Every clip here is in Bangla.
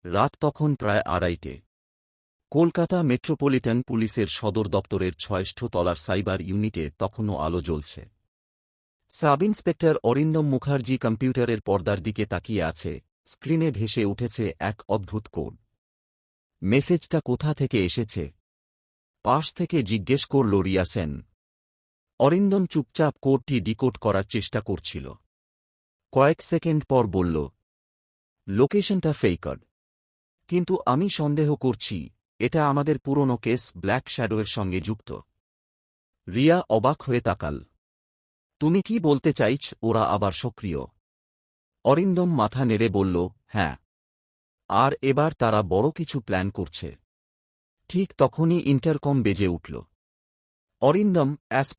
রাত তখন প্রায় 2:30। কলকাতা মেট্রোপলিটন পুলিশের সদর দপ্তরের 6ষ্ঠ তলার সাইবার ইউনিটে তখনও আলো জ্বলছে। সাব ইন্সপেক্টর অরিন্দম মুখার্জি কম্পিউটারের পর্দার দিকে তাকিয়ে আছে। স্ক্রিনে ভেসে উঠেছে এক অদ্ভুত কোড। মেসেজটা কোথা থেকে এসেছে? পাশ থেকে জিজ্ঞেস করল রিয়া সেন। অরিন্দম চুপচাপ কোডটি ডিকোড করার চেষ্টা করছিল। কয়েক সেকেন্ড পর বলল, লোকেশনটা ফেকড, কিন্তু আমি সন্দেহ করছি এটা আমাদের পুরনো কেস ব্ল্যাক শ্যাডোয়ের সঙ্গে যুক্ত। রিয়া অবাক হয়ে তাকাল। তুমি কি বলতে চাইছ ওরা আবার সক্রিয়? অরিন্দম মাথা নেড়ে বলল, হ্যাঁ, আর এবার তারা বড় কিছু প্ল্যান করছে। ঠিক তখনই ইন্টারকম বেজে উঠল। অরিন্দম,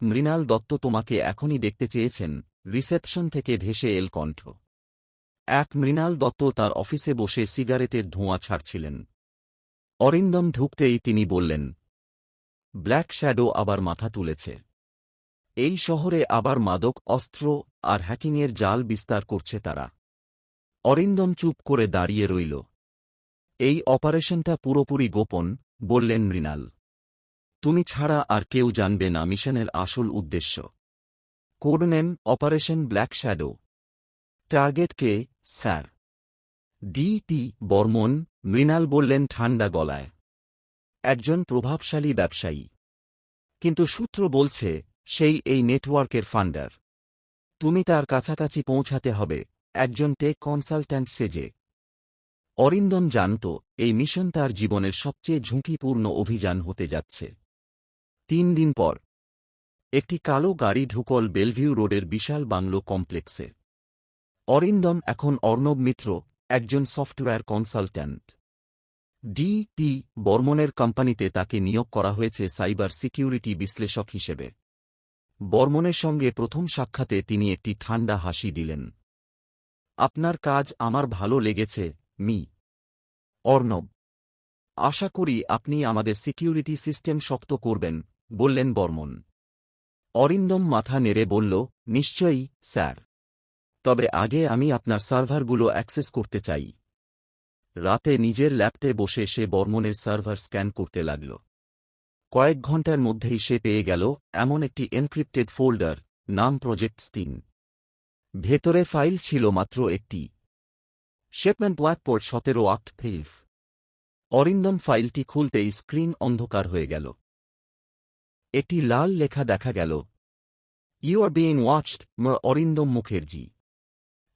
মৃণাল দত্ত তোমাকে এখনই দেখতে চেয়েছেন। রিসেপশন থেকে ভেসে এল কণ্ঠ। মৃণাল দত্ত তার অফিসে বসে সিগারেটের ধোঁয়া ছাড়ছিলেন। অরিন্দম ঢুকতেই তিনি বললেন, ব্ল্যাক শ্যাডো আবার মাথা তুলেছে। এই শহরে আবার মাদক, অস্ত্র আর হ্যাকিংয়ের জাল বিস্তার করছে তারা। অরিন্দম চুপ করে দাঁড়িয়ে রইল। এই অপারেশনটা পুরোপুরি গোপন, বললেন মৃণাল। তুমি ছাড়া আর কেউ জানবে না মিশনের আসল উদ্দেশ্য। Code name operation black shadow. Target কে, স্যার? ডিপি বর্মন, মৃণাল বললেন ঠান্ডা গলায়। একজন প্রভাবশালী ব্যবসায়ী। কিন্তু সূত্র বলছে সেই এই নেটওয়ার্কের ফান্ডার। তুমি তার কাছাকাছি পৌঁছাতে হবে, একজন টেক কনসালট্যান্ট সেজে। অরিন্দম জানত এই মিশন তার জীবনের সবচেয়ে ঝুঁকিপূর্ণ অভিযান হতে যাচ্ছে। 3 দিন পর একটি কালো গাড়ি ঢুকল বেলভিউ রোডের বিশাল বাংলো কমপ্লেক্সে। অরিন্দম এখন অর্ণব মিত্র, একজন সফটওয়্যার কনসালট্যান্ট। ডিপি বর্মনের কোম্পানিতে তাকে নিয়োগ করা হয়েছে সাইবার সিকিউরিটি বিশ্লেষক হিসেবে। বর্মনের সঙ্গে প্রথম সাক্ষাতে তিনি একটি ঠান্ডা হাসি দিলেন। আপনার কাজ আমার ভালো লেগেছে, মি অর্ণব। আশা করি আপনি আমাদের সিকিউরিটি সিস্টেম শক্ত করবেন, বললেন বর্মন। অরিন্দম মাথা নেড়ে বলল, নিশ্চয়ই, স্যার। তবে আগে আমি আপনার সার্ভারগুলো অ্যাক্সেস করতে চাই। রাতে নিজের ল্যাপটপে বসে সে বর্মনের সার্ভার স্ক্যান করতে লাগল। কয়েক ঘণ্টার মধ্যেই সে পেয়ে গেল এমন একটি এনক্রিপ্টেড ফোল্ডার, নাম প্রজেক্ট 3। ভেতরে ফাইল ছিল মাত্র একটি, শেপমেন্ট ব্ল্যাকবোর্ড 17 আক্ট ফেইভ। অরিন্দম ফাইলটি খুলতেই স্ক্রিন অন্ধকার হয়ে গেল। একটি লাল লেখা দেখা গেল, you are being watched, Arindam Mukherjee.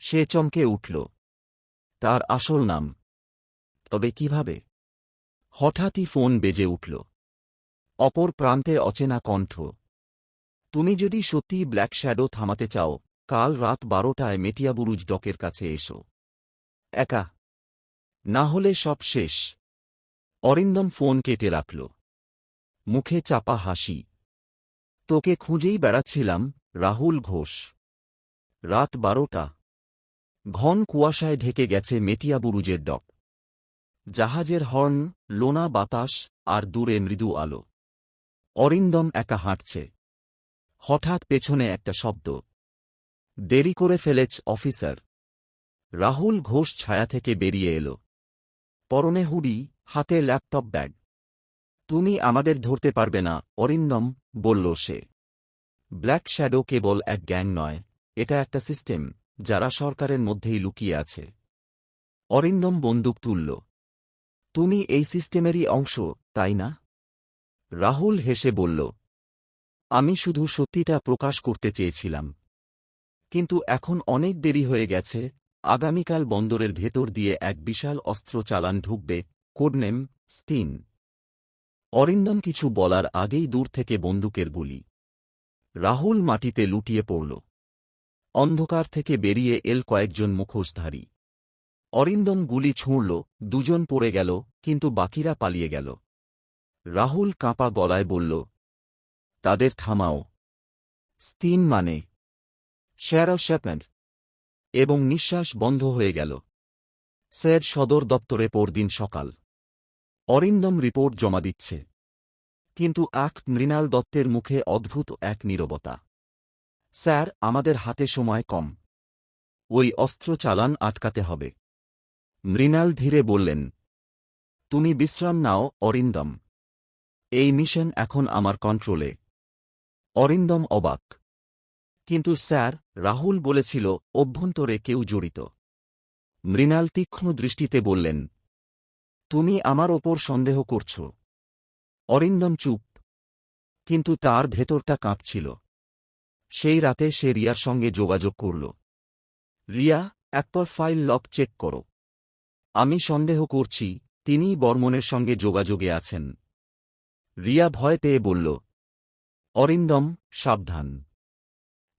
সে চমকে উঠল। তার আসল নাম। তবে কিভাবে? হঠাৎই ফোন বেজে উঠল। অপর প্রান্তে অচেনা কণ্ঠ। তুমি যদি সত্যিই ব্ল্যাক শ্যাডো থামাতে চাও, কাল রাত 12টায় মেটিয়াবুরুজ ডকের কাছে এসো। একা। না হলে সব শেষ। অরিন্দম ফোন কেটে রাখল। মুখে চাপা হাসি। তোকে খুঁজেই বেড়াচ্ছিলাম, রাহুল ঘোষ। রাত 12টা। ঘন কুয়াশায় ঢেকে গেছে মেটিয়াবুরুজের ডক। জাহাজের হর্ন, লোনা বাতাস আর দূরে মৃদু আলো। অরিন্দম একা হাঁটছে। হঠাৎ পেছনে একটা শব্দ। দেরি করে ফেলেছ অফিসার। রাহুল ঘোষ ছায়া থেকে বেরিয়ে এল। পরনে হুডি, হাতে ল্যাপটপ ব্যাগ। তুমি আমাদের ধরতে পারবে না, অরিন্দম, বলল সে। ব্ল্যাক শ্যাডো কেবল এক গ্যাং নয়, এটা একটা সিস্টেম, যারা সরকারের মধ্যেই লুকিয়ে আছে। অরিন্দম বন্দুক তুলল। তুমি এই সিস্টেমেরই অংশ, তাই না? রাহুল হেসে বলল, আমি শুধু সত্যিটা প্রকাশ করতে চেয়েছিলাম। কিন্তু এখন অনেক দেরি হয়ে গেছে। আগামীকাল বন্দরের ভেতর দিয়ে এক বিশাল অস্ত্র চালান ঢুকবে, কোডনেম স্তিন। অরিন্দম কিছু বলার আগেই দূর থেকে বন্দুকের গুলি। রাহুল মাটিতে লুটিয়ে পড়ল। অন্ধকার থেকে বেরিয়ে এল কয়েকজন মুখোশধারী। অরিন্দম গুলি ছুঁড়ল, দুজন পড়ে গেল, কিন্তু বাকিরা পালিয়ে গেল। রাহুল কাঁপা গলায় বলল, তাদের থামাও। স্তিন মানে শ্যারো শেপমেন্ট। এবং নিঃশ্বাস বন্ধ হয়ে গেল। স্যার সদর দপ্তরে পরদিন সকাল। অরিন্দম রিপোর্ট জমা দিচ্ছে। কিন্তু মৃণাল দত্তের মুখে অদ্ভুত এক নীরবতা। স্যার, আমাদের হাতে সময় কম। ওই অস্ত্র চালান আটকাতে হবে। মৃণাল ধীরে বললেন, তুমি বিশ্রাম নাও অরিন্দম। এই মিশন এখন আমার কন্ট্রোলে। অরিন্দম অবাক। কিন্তু স্যার, রাহুল বলেছিল অভ্যন্তরে কেউ জড়িত। মৃণাল তীক্ষ্ণ দৃষ্টিতে বললেন, তুমি আমার ওপর সন্দেহ করছ। অরিন্দম চুপ। কিন্তু তার ভেতরটা কাঁপছিল। সেই রাতে সে রিয়ার সঙ্গে যোগাযোগ করল। রিয়া, একবার ফাইল লক চেক করো। আমি সন্দেহ করছি তিনিই বর্মনের সঙ্গে যোগাযোগে আছেন। রিয়া ভয় পেয়ে বলল, অরিন্দম, সাবধান।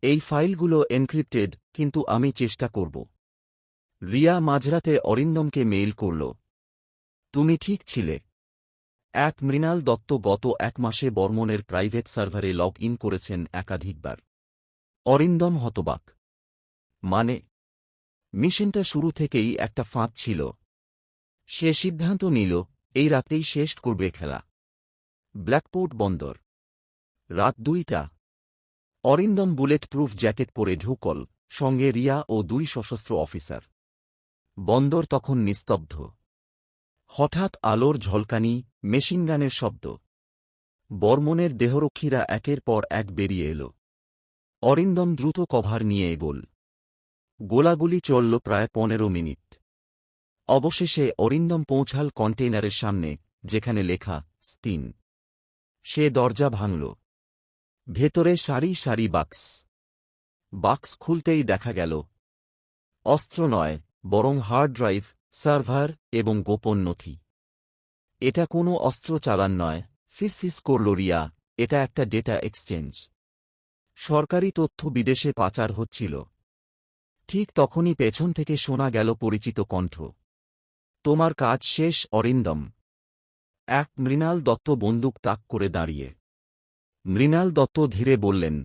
এই ফাইলগুলো এনক্রিপ্টেড, কিন্তু আমি চেষ্টা করব। রিয়া মাঝরাতে অরিন্দমকে মেইল করল, তুমি ঠিক ছিলে। মৃণাল দত্ত গত 1 মাসে বর্মনের প্রাইভেট সার্ভারে লগ ইন করেছেন একাধিকবার। অরিন্দম হতবাক। মানে? মিশনটা শুরু থেকেই একটা ফাঁদ ছিল। সে সিদ্ধান্ত নিল এই রাতেই শেষ করবে খেলা। ব্ল্যাকপোর্ট বন্দর। রাত 2টা। অরিন্দম বুলেট প্রুফ জ্যাকেট পরে ঢুকল, সঙ্গে রিয়া ও 2 সশস্ত্র অফিসার। বন্দর তখন নিস্তব্ধ। হঠাৎ আলোর ঝলকানি, মেশিনগানের শব্দ। বর্মনের দেহরক্ষীরা একের পর এক বেরিয়ে এল। অরিন্দম দ্রুত কভার নিয়ে এগোল। গোলাগুলি চলল প্রায় 15 মিনিট। অবশেষে অরিন্দম পৌঁছাল কন্টেইনারের সামনে, যেখানে লেখা স্তিন। সে দরজা ভাঙল। ভেতরে সারি সারি বাক্স। বাক্স খুলতেই দেখা গেল অস্ত্র নয়, বরং হার্ড ড্রাইভ, সার্ভার এবং গোপন নথি। এটা কোনো অস্ত্র চালান নয়, ফিসফিস করল রিয়া, এটা একটা ডেটা এক্সচেঞ্জ। সরকারি তথ্য বিদেশে পাচার হচ্ছিল। ঠিক তখনই পেছন থেকে শোনা গেল পরিচিত কণ্ঠ, তোমার কাজ শেষ অরিন্দম। মৃণাল দত্ত বন্দুক তাক করে দাঁড়িয়ে। মৃণাল দত্ত ধীরে বললেন,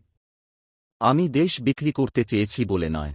আমি দেশ বিক্রি করতে চেয়েছি বলে নয়।